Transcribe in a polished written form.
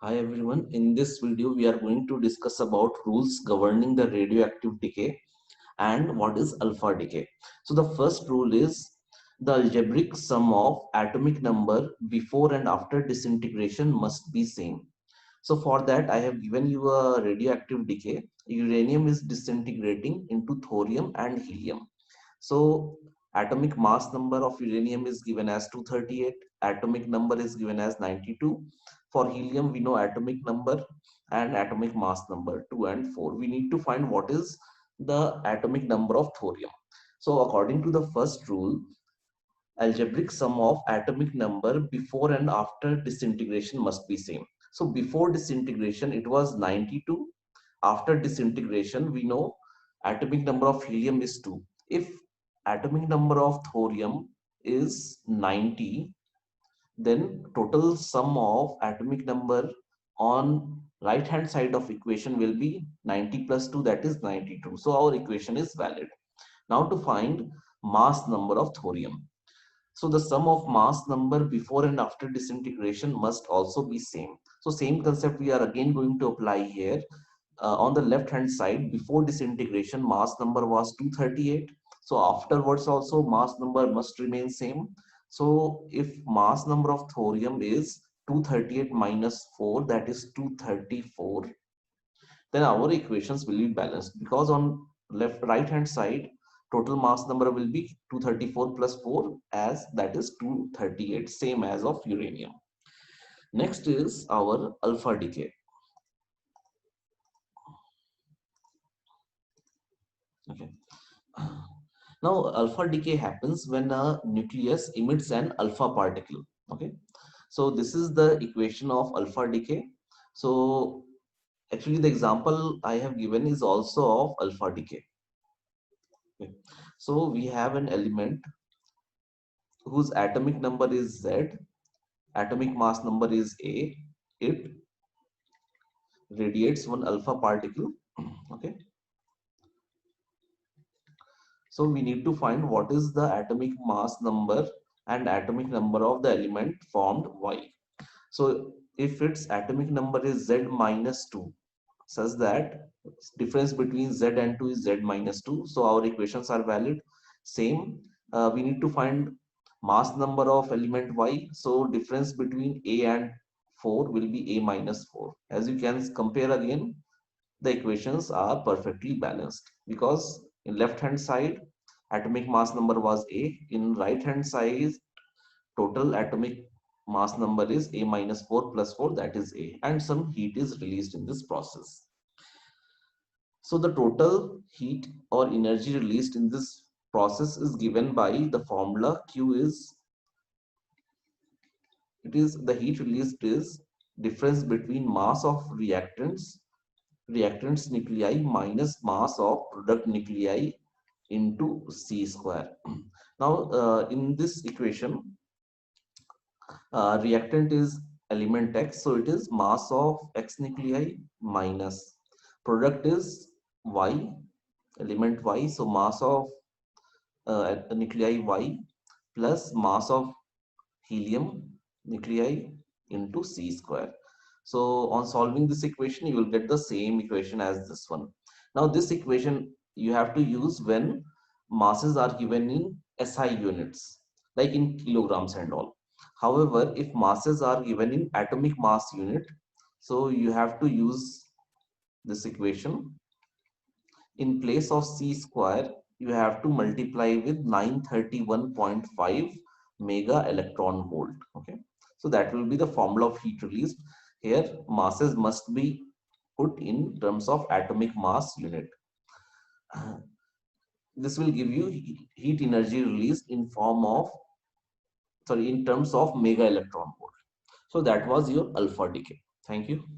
Hi everyone, in this video we are going to discuss about rules governing the radioactive decay and what is alpha decay. So the first rule is the algebraic sum of atomic number before and after disintegration must be same. So for that I have given you a radioactive decay. Uranium is disintegrating into thorium and helium. So atomic mass number of uranium is given as 238, atomic number is given as 92. For helium, we know atomic number and atomic mass number 2 and 4. We need to find what is the atomic number of thorium. So according to the first rule, algebraic sum of atomic number before and after disintegration must be same. So before disintegration, it was 92. After disintegration, we know atomic number of helium is 2. If atomic number of thorium is 90, then total sum of atomic number on right hand side of equation will be 90 plus 2, that is 92. So our equation is valid. Now to find mass number of thorium. So the sum of mass number before and after disintegration must also be same. So same concept we are again going to apply here. On the left hand side, before disintegration mass number was 238. So afterwards also mass number must remain same. So if mass number of thorium is 238 minus 4, that is 234, then our equations will be balanced, because on left right hand side total mass number will be 234 plus 4, as that is 238, same as of uranium. Next is our alpha decay. Okay. Now, alpha decay happens when a nucleus emits an alpha particle. Okay. So this is the equation of alpha decay. So actually the example I have given is also of alpha decay. Okay. So we have an element whose atomic number is Z, atomic mass number is A. It radiates one alpha particle. Okay. So we need to find what is the atomic mass number and atomic number of the element formed Y. So if its atomic number is Z minus 2, such that difference between Z and 2 is Z minus 2. So our equations are valid. Same, we need to find mass number of element Y. So difference between A and 4 will be A minus 4. As you can compare again, the equations are perfectly balanced, because in left hand side atomic mass number was A, in right hand side total atomic mass number is A minus 4 plus 4, that is A, and some heat is released in this process. So the total heat or energy released in this process is given by the formula. Q is, it is the heat released is difference between mass of reactants nuclei minus mass of product nuclei into C square. Now in this equation, reactant is element X, so it is mass of X nuclei minus product is Y, element Y, so mass of nuclei Y plus mass of helium nuclei into C square. So on solving this equation, you will get the same equation as this one. Now this equation you have to use when masses are given in SI units, like in kilograms and all. However, if masses are given in atomic mass unit, so you have to use this equation. In place of C square, you have to multiply with 931.5 mega electron volt. Okay, so that will be the formula of heat released. Here masses must be put in terms of atomic mass unit. This will give you heat energy released in form of, sorry, in terms of mega electron volt. So that was your alpha decay. Thank you.